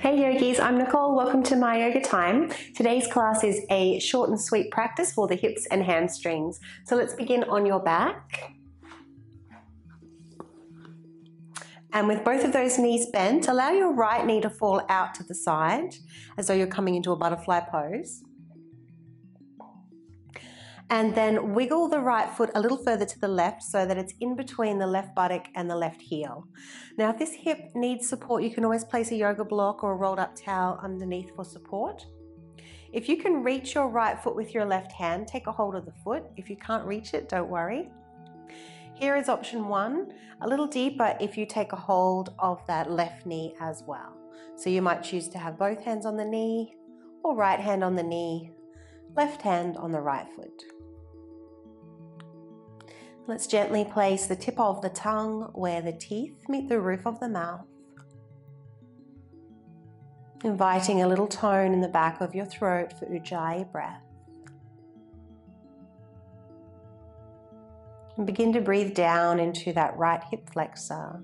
Hey yogis, I'm Nicole. Welcome to my yoga time. Today's class is a short and sweet practice for the hips and hamstrings. So let's begin on your back. And with both of those knees bent, allow your right knee to fall out to the side as though you're coming into a butterfly pose. And then wiggle the right foot a little further to the left so that it's in between the left buttock and the left heel. Now, if this hip needs support, you can always place a yoga block or a rolled up towel underneath for support. If you can reach your right foot with your left hand, take a hold of the foot. If you can't reach it, don't worry. Here is option one, a little deeper if you take a hold of that left knee as well. So you might choose to have both hands on the knee or right hand on the knee, left hand on the right foot. Let's gently place the tip of the tongue where the teeth meet the roof of the mouth, inviting a little tone in the back of your throat for Ujjayi breath. And begin to breathe down into that right hip flexor.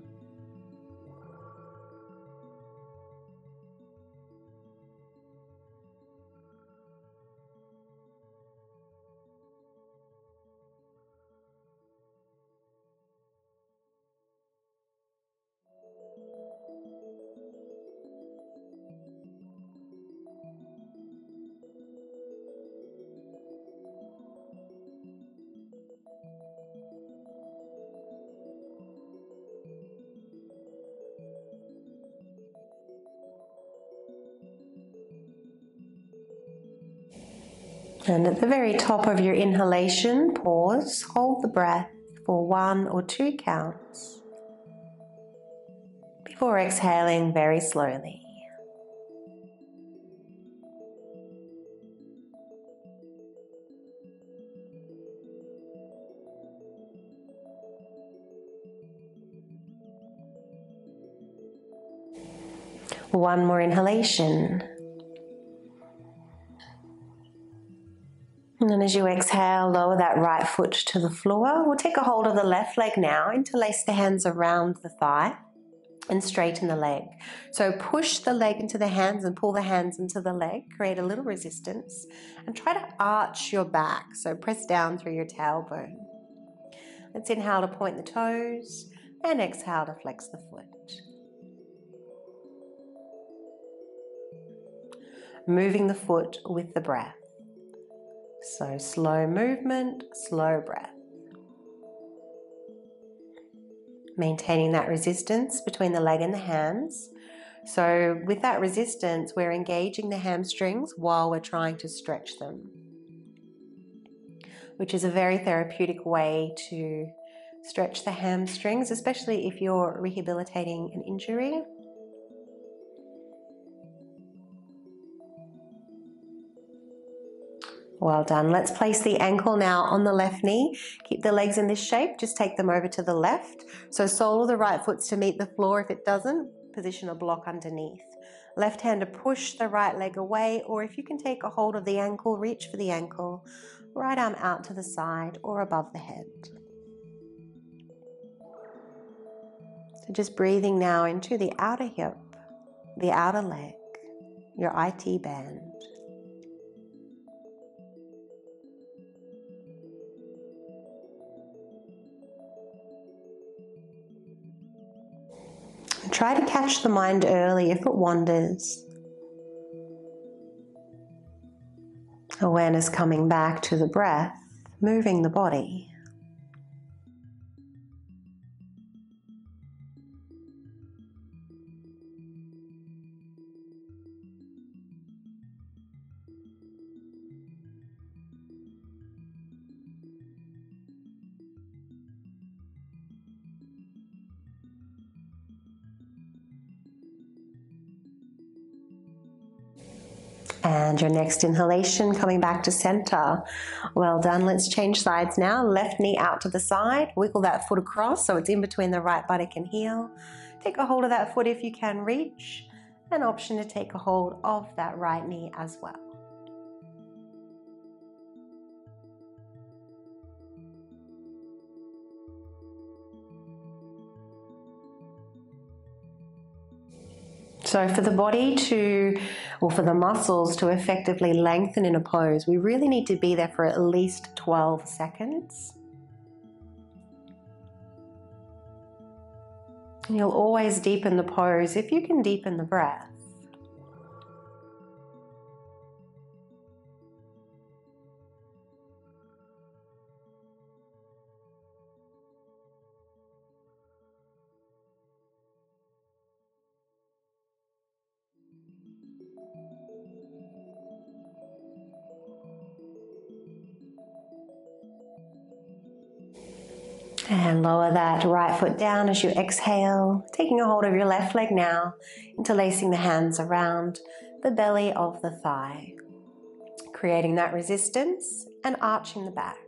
And at the very top of your inhalation, pause, hold the breath for 1 or 2 counts before exhaling very slowly. One more inhalation. And then as you exhale, lower that right foot to the floor. We'll take a hold of the left leg now, interlace the hands around the thigh and straighten the leg. So push the leg into the hands and pull the hands into the leg, create a little resistance and try to arch your back. So press down through your tailbone. Let's inhale to point the toes and exhale to flex the foot. Moving the foot with the breath. So slow movement, slow breath. Maintaining that resistance between the leg and the hands. So with that resistance, we're engaging the hamstrings while we're trying to stretch them, which is a very therapeutic way to stretch the hamstrings, especially if you're rehabilitating an injury. Well done. Let's place the ankle now on the left knee. Keep the legs in this shape. Just take them over to the left. So sole of the right foot's to meet the floor. If it doesn't, position a block underneath. Left hand to push the right leg away, or if you can take a hold of the ankle, reach for the ankle. Right arm out to the side or above the head. So just breathing now into the outer hip, the outer leg, your IT band. Try to catch the mind early if it wanders. Awareness coming back to the breath, moving the body. And your next inhalation coming back to center. Well done. Let's change sides now. Left knee out to the side. Wiggle that foot across so it's in between the right buttock and heel. Take a hold of that foot if you can reach. An option to take a hold of that right knee as well. So for the body for the muscles to effectively lengthen in a pose, we really need to be there for at least 12 seconds. And you'll always deepen the pose if you can deepen the breath. And lower that right foot down as you exhale, taking a hold of your left leg now, interlacing the hands around the belly of the thigh, creating that resistance and arching the back.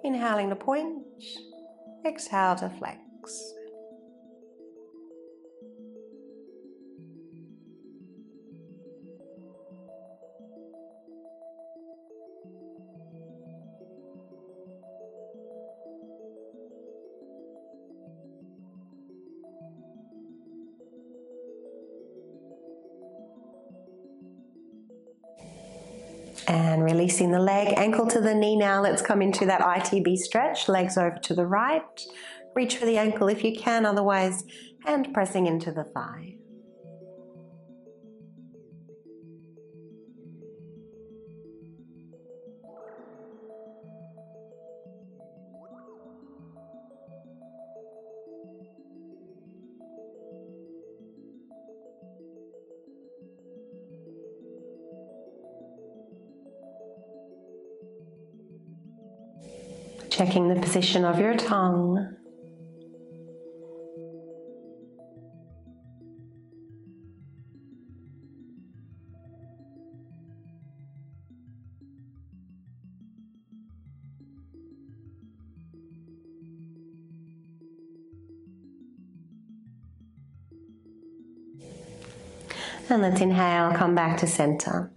Inhaling to point, exhale to flex. And releasing the leg, ankle to the knee now. Let's come into that ITB stretch, legs over to the right. Reach for the ankle if you can, otherwise hand pressing into the thigh. Checking the position of your tongue. And let's inhale, come back to center.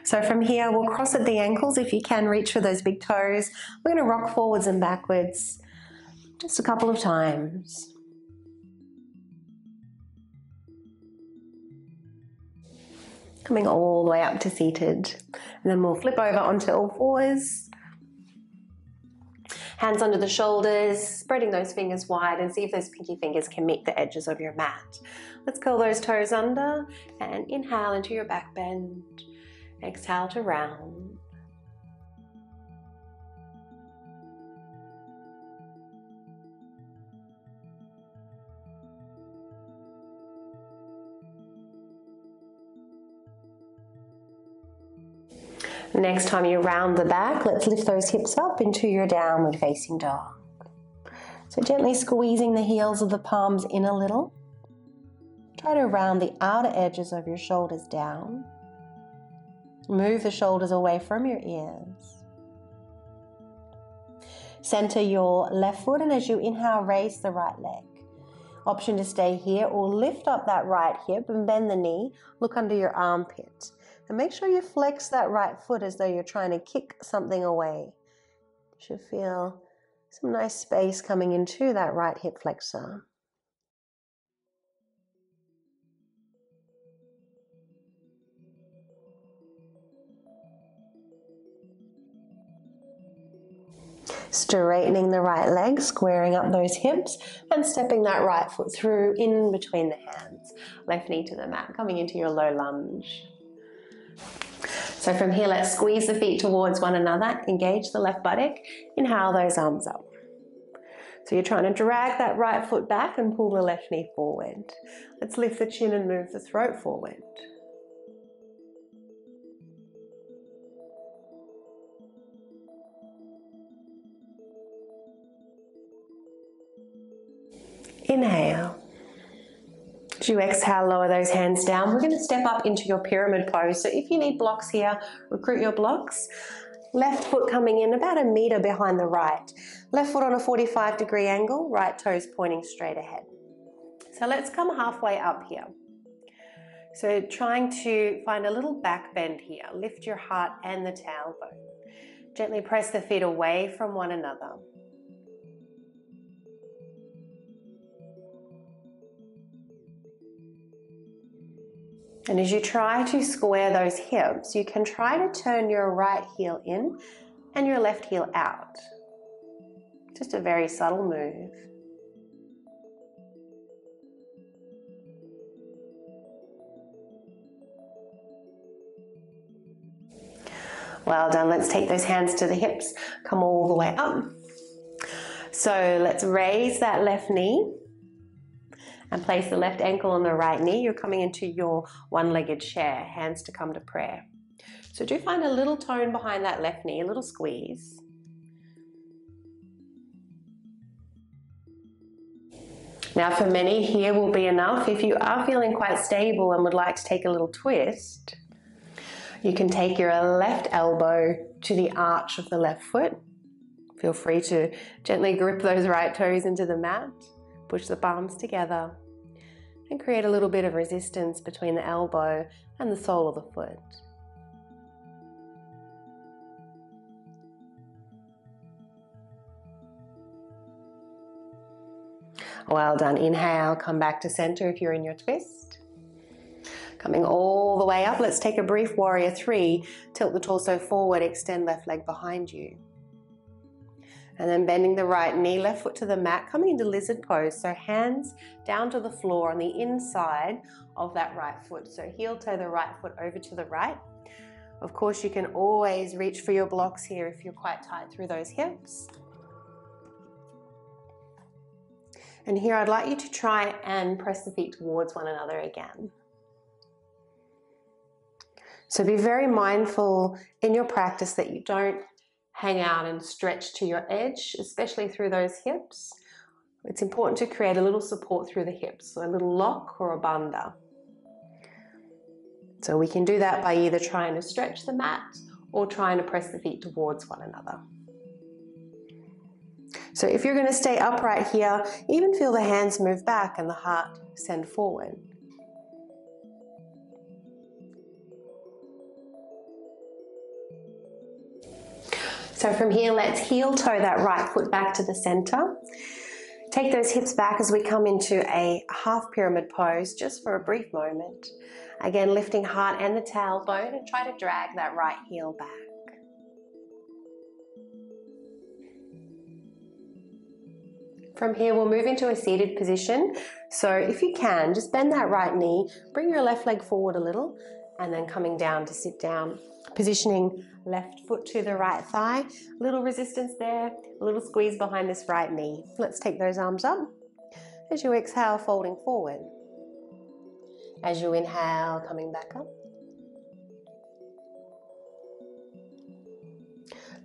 So from here, we'll cross at the ankles. If you can, reach for those big toes. We're going to rock forwards and backwards just a couple of times. Coming all the way up to seated. And then we'll flip over onto all fours. Hands under the shoulders, spreading those fingers wide and see if those pinky fingers can meet the edges of your mat. Let's curl those toes under and inhale into your back bend. Exhale to round. Next time you round the back, let's lift those hips up into your downward facing dog. So gently squeezing the heels of the palms in a little. Try to round the outer edges of your shoulders down. Move the shoulders away from your ears. Center your left foot, and as you inhale, raise the right leg. Option to stay here or lift up that right hip and bend the knee. Look under your armpit. And make sure you flex that right foot as though you're trying to kick something away. You should feel some nice space coming into that right hip flexor. Straightening the right leg, squaring up those hips and stepping that right foot through in between the hands. Left knee to the mat, coming into your low lunge. So from here, let's squeeze the feet towards one another, engage the left buttock, inhale those arms up. So you're trying to drag that right foot back and pull the left knee forward. Let's lift the chin and move the throat forward. Inhale. As you exhale, lower those hands down. We're going to step up into your pyramid pose. So if you need blocks here, recruit your blocks. Left foot coming in about 1 meter behind the right. Left foot on a 45-degree angle, right toes pointing straight ahead. So let's come halfway up here. So trying to find a little back bend here. Lift your heart and the tailbone. Gently press the feet away from one another. And as you try to square those hips, you can try to turn your right heel in and your left heel out. Just a very subtle move. Well done. Let's take those hands to the hips, come all the way up. So let's raise that left knee and place the left ankle on the right knee. You're coming into your one-legged chair, hands to come to prayer. So do find a little tone behind that left knee, a little squeeze. Now for many, here will be enough. If you are feeling quite stable and would like to take a little twist, you can take your left elbow to the arch of the left foot. Feel free to gently grip those right toes into the mat, push the palms together, and create a little bit of resistance between the elbow and the sole of the foot. Well done. Inhale, come back to center if you're in your twist. Coming all the way up, let's take a brief warrior three. Tilt the torso forward, extend left leg behind you. And then bending the right knee, left foot to the mat, coming into lizard pose. So hands down to the floor on the inside of that right foot. So heel toe the right foot over to the right. Of course, you can always reach for your blocks here if you're quite tight through those hips. And here I'd like you to try and press the feet towards one another again. So be very mindful in your practice that you don't hang out and stretch to your edge, especially through those hips. It's important to create a little support through the hips, so a little lock or a bandha. So we can do that by either trying to stretch the mat or trying to press the feet towards one another. So if you're going to stay upright here, even feel the hands move back and the heart send forward. So from here, let's heel toe that right foot back to the center. Take those hips back as we come into a half pyramid pose, just for a brief moment. Again, lifting heart and the tailbone, and try to drag that right heel back. From here, we'll move into a seated position. So if you can, just bend that right knee, bring your left leg forward a little, and then coming down to sit down. Positioning left foot to the right thigh, a little resistance there, a little squeeze behind this right knee. Let's take those arms up. As you exhale, folding forward. As you inhale, coming back up.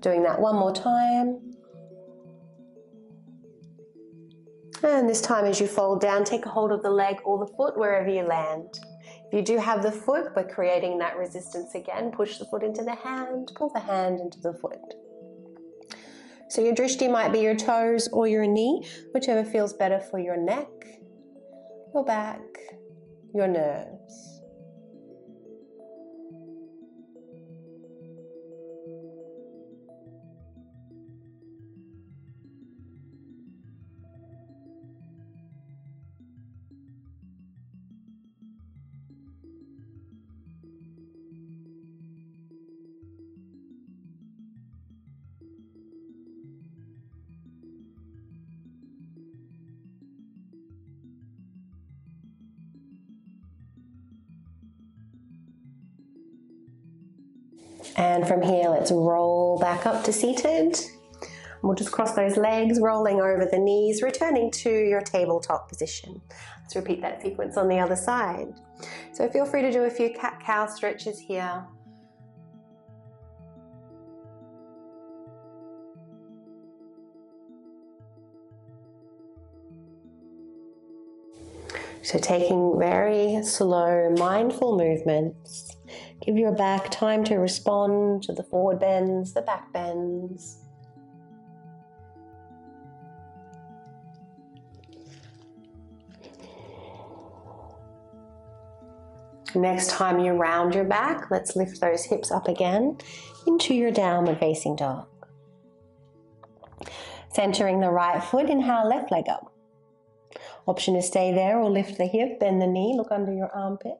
Doing that one more time. And this time as you fold down, take a hold of the leg or the foot wherever you land. If you do have the foot, we're creating that resistance again. Push the foot into the hand, pull the hand into the foot. So your drishti might be your toes or your knee, whichever feels better for your neck, your back, your nerves. And from here, let's roll back up to seated. We'll just cross those legs, rolling over the knees, returning to your tabletop position. Let's repeat that sequence on the other side. So feel free to do a few cat-cow stretches here. So taking very slow, mindful movements. Give your back time to respond to the forward bends, the back bends. Next time you round your back, let's lift those hips up again into your downward facing dog. Centering the right foot, inhale, left leg up. Option to stay there or lift the hip, bend the knee, look under your armpit.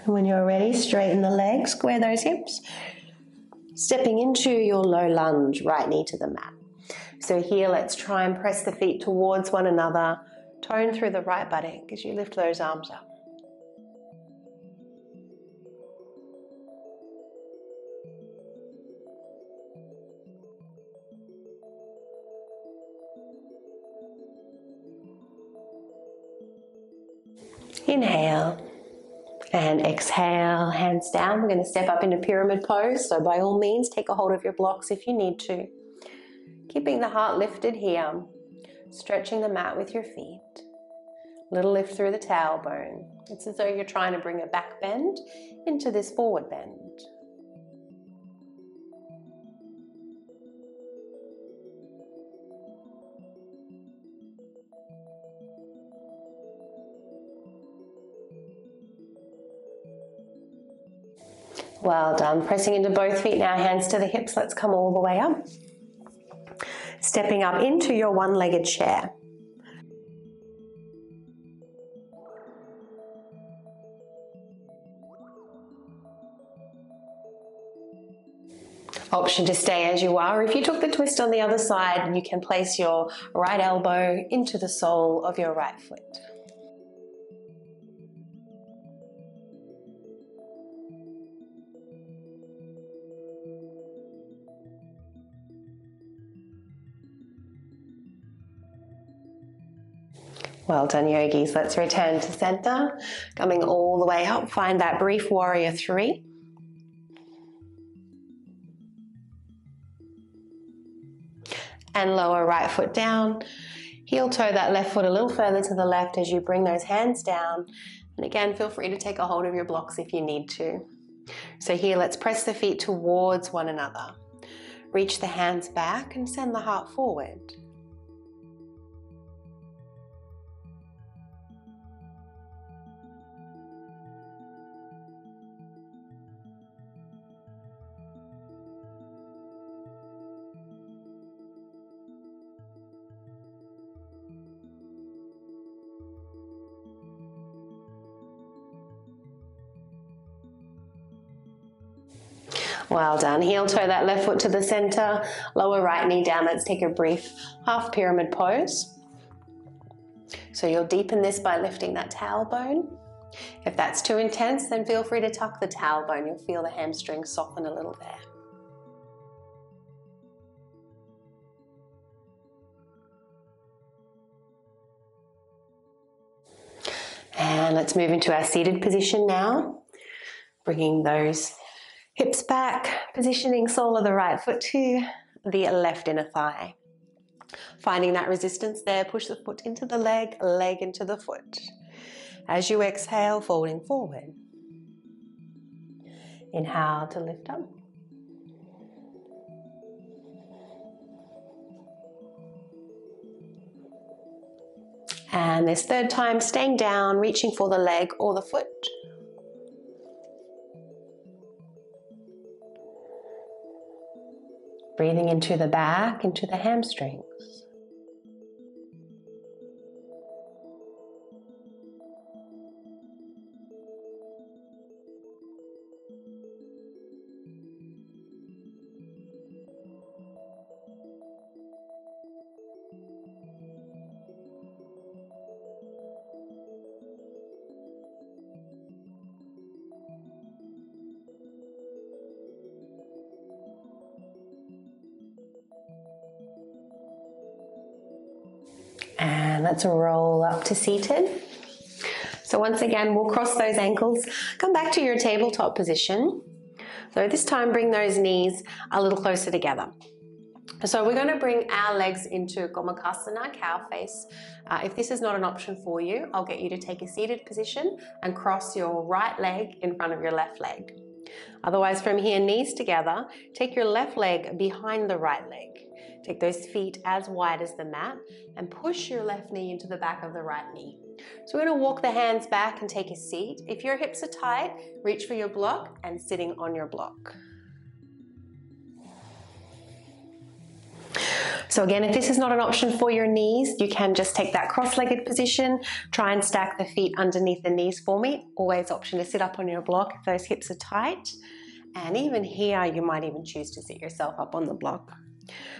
And when you're ready, straighten the legs, square those hips. Stepping into your low lunge, right knee to the mat. So here, let's try and press the feet towards one another. Tone through the right buttock as you lift those arms up. Inhale and exhale, hands down. We're going to step up into pyramid pose. So by all means, take a hold of your blocks if you need to. Keeping the heart lifted here, stretching the mat with your feet. Little lift through the tailbone. It's as though you're trying to bring a back bend into this forward bend. Well done. Pressing into both feet now, hands to the hips. Let's come all the way up. Stepping up into your one-legged chair. Option to stay as you are. If you took the twist on the other side, you can place your right elbow into the sole of your right foot. Well done, yogis. Let's return to center. Coming all the way up, find that brief warrior three. And lower right foot down. Heel toe that left foot a little further to the left as you bring those hands down. And again, feel free to take a hold of your blocks if you need to. So here, let's press the feet towards one another. Reach the hands back and send the heart forward. Well done. Heel toe that left foot to the center, lower right knee down. Let's take a brief half pyramid pose. So you'll deepen this by lifting that tailbone. If that's too intense, then feel free to tuck the tailbone. You'll feel the hamstrings soften a little there. And let's move into our seated position now. Bringing those hips back, positioning sole of the right foot to the left inner thigh. Finding that resistance there, push the foot into the leg, leg into the foot. As you exhale, folding forward. Inhale to lift up. And this third time, staying down, reaching for the leg or the foot. Breathing into the back, into the hamstrings. And let's roll up to seated. So once again, we'll cross those ankles, come back to your tabletop position. So this time, bring those knees a little closer together. So we're going to bring our legs into Gomukhasana, cow face. If this is not an option for you, I'll get you to take a seated position and cross your right leg in front of your left leg. Otherwise, from here, knees together, take your left leg behind the right leg. Take those feet as wide as the mat and push your left knee into the back of the right knee. So we're going to walk the hands back and take a seat. If your hips are tight, reach for your block and sitting on your block. So again, if this is not an option for your knees, you can just take that cross-legged position, try and stack the feet underneath the knees for me. Always option to sit up on your block if those hips are tight. And even here, you might even choose to sit yourself up on the block.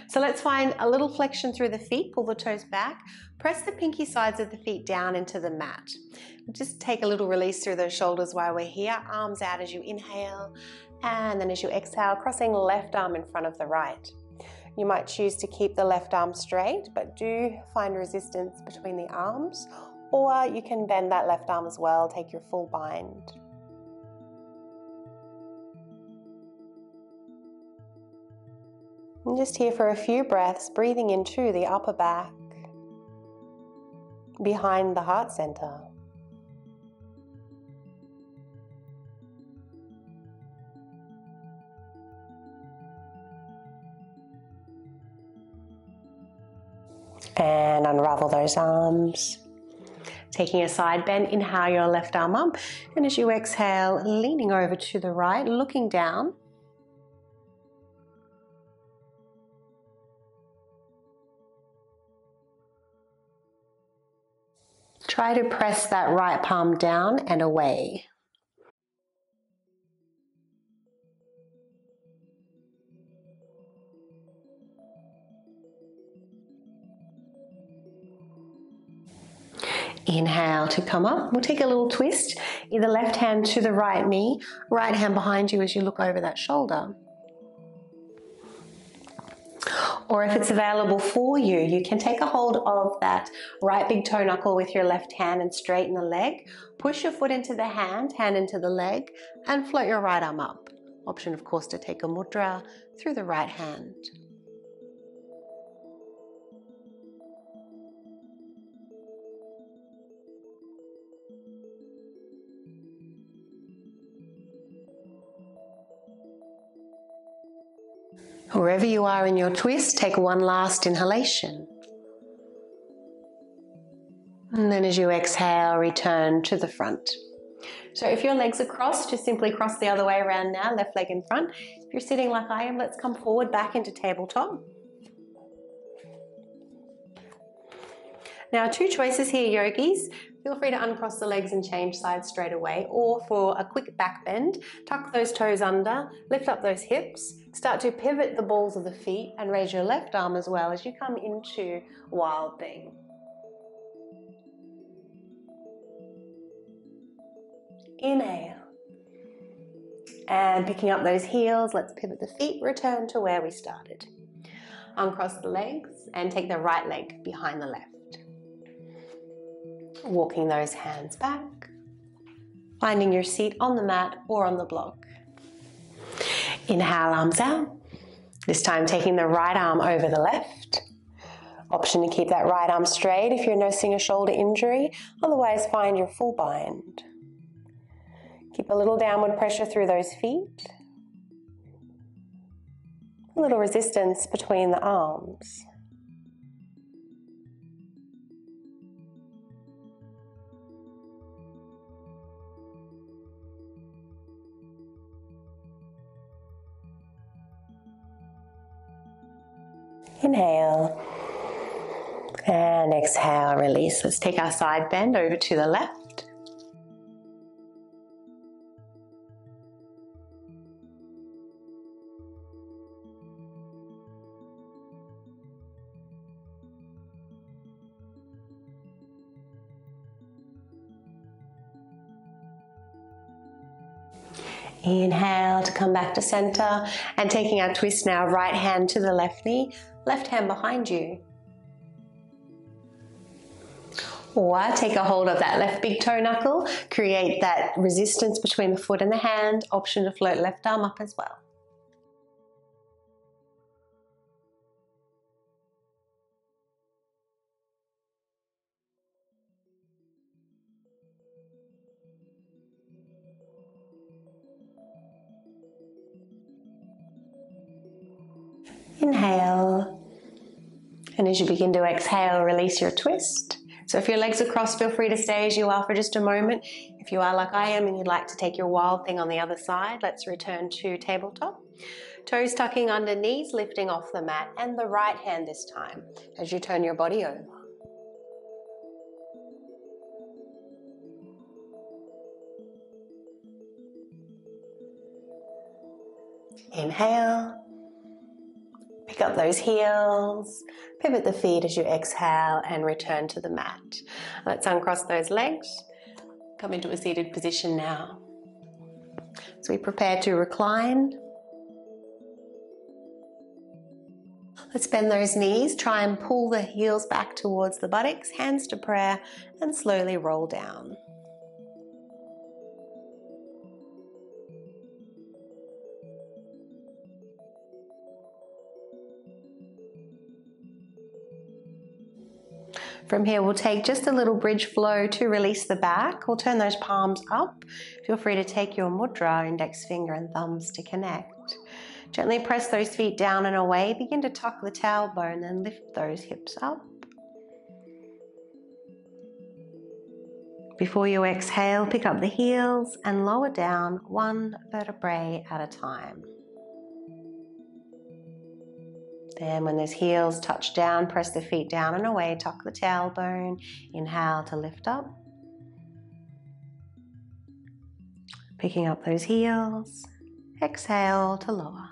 So let's find a little flexion through the feet, pull the toes back, press the pinky sides of the feet down into the mat. Just take a little release through those shoulders while we're here, arms out as you inhale, and then as you exhale, crossing left arm in front of the right. You might choose to keep the left arm straight, but do find resistance between the arms, or you can bend that left arm as well, take your full bind. And just here for a few breaths, breathing into the upper back, behind the heart center. And unravel those arms. Taking a side bend, inhale your left arm up, and as you exhale, leaning over to the right, looking down. Try to press that right palm down and away. Inhale to come up. We'll take a little twist. Either left hand to the right knee, right hand behind you as you look over that shoulder. Or if it's available for you, you can take a hold of that right big toe knuckle with your left hand and straighten the leg. Push your foot into the hand into the leg, and float your right arm up. Option, of course, to take a mudra through the right hand. Wherever you are in your twist, take one last inhalation. And then as you exhale, return to the front. So if your legs are crossed, just simply cross the other way around now, left leg in front. If you're sitting like I am, let's come forward back into tabletop. Now, two choices here, yogis. Feel free to uncross the legs and change sides straight away, or for a quick back bend, tuck those toes under, lift up those hips, start to pivot the balls of the feet and raise your left arm as well as you come into Wild Thing. Inhale. And picking up those heels, let's pivot the feet, return to where we started. Uncross the legs and take the right leg behind the left. Walking those hands back, finding your seat on the mat or on the block. Inhale, arms out. This time taking the right arm over the left. Option to keep that right arm straight if you're noticing a shoulder injury. Otherwise, find your full bind. Keep a little downward pressure through those feet. A little resistance between the arms. Inhale and exhale, release. Let's take our side bend over to the left. Inhale to come back to center, and taking our twist now, right hand to the left knee, left hand behind you. Or take a hold of that left big toe knuckle, create that resistance between the foot and the hand, option to float left arm up as well. Inhale, and as you begin to exhale, release your twist. So if your legs are crossed, feel free to stay as you are for just a moment. If you are like I am and you'd like to take your Wild Thing on the other side, let's return to tabletop. Toes tucking under knees, lifting off the mat, and the right hand this time as you turn your body over. Inhale, pick up those heels, pivot the feet as you exhale and return to the mat. Let's uncross those legs, come into a seated position now. As we prepare to recline, let's bend those knees, try and pull the heels back towards the buttocks, hands to prayer, and slowly roll down. From here, we'll take just a little bridge flow to release the back. We'll turn those palms up. Feel free to take your mudra, index finger and thumbs to connect. Gently press those feet down and away. Begin to tuck the tailbone and lift those hips up. Before you exhale, pick up the heels and lower down one vertebrae at a time. Then when those heels touch down, press the feet down and away, tuck the tailbone, inhale to lift up. Picking up those heels, exhale to lower.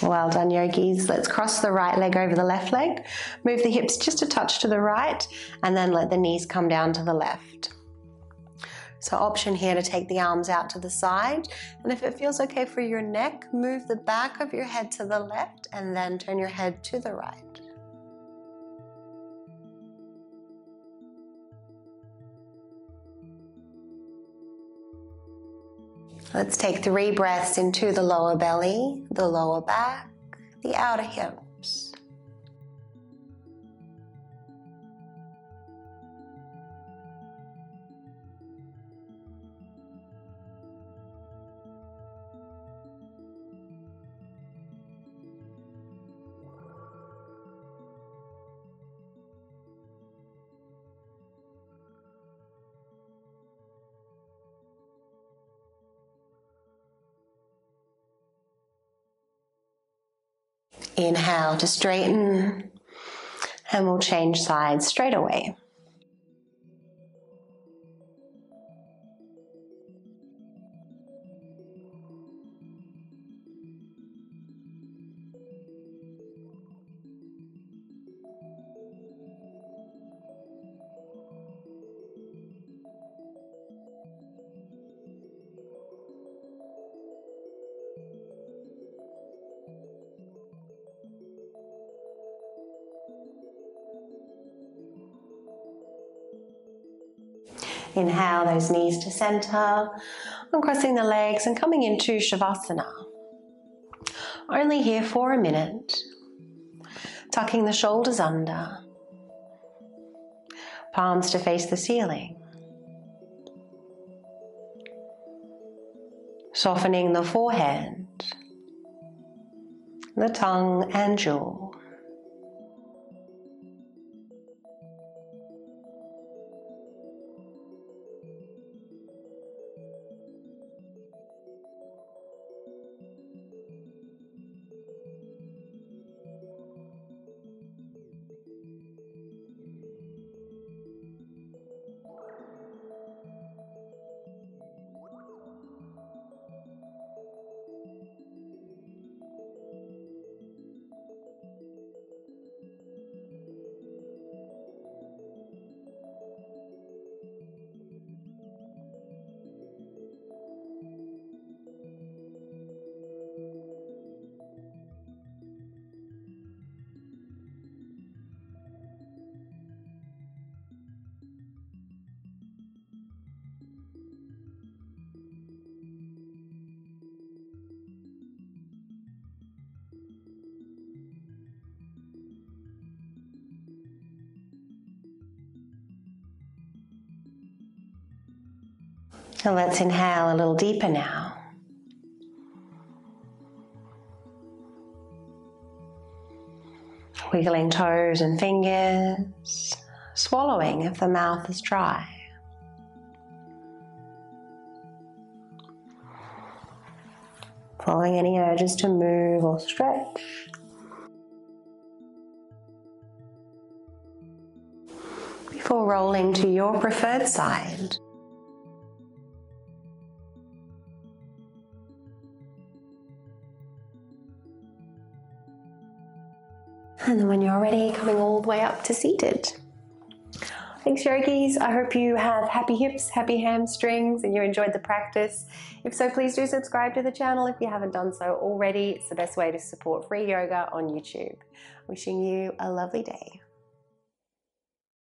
Well done, yogis. Let's cross the right leg over the left leg. Move the hips just a touch to the right and then let the knees come down to the left. So option here to take the arms out to the side. And if it feels okay for your neck, move the back of your head to the left and then turn your head to the right. Let's take 3 breaths into the lower belly, the lower back, the outer hips. Inhale to straighten, and we'll change sides straight away. Inhale those knees to center, uncrossing the legs and coming into Shavasana. Only here for a minute. Tucking the shoulders under. Palms to face the ceiling. Softening the forehead, the tongue and jaw. So let's inhale a little deeper now. Wiggling toes and fingers, swallowing if the mouth is dry. Following any urges to move or stretch. Before rolling to your preferred side. And then when you're ready, coming all the way up to seated. Thanks, yogis. I hope you have happy hips, happy hamstrings, and you enjoyed the practice. If so, please do subscribe to the channel if you haven't done so already. It's the best way to support free yoga on YouTube. Wishing you a lovely day.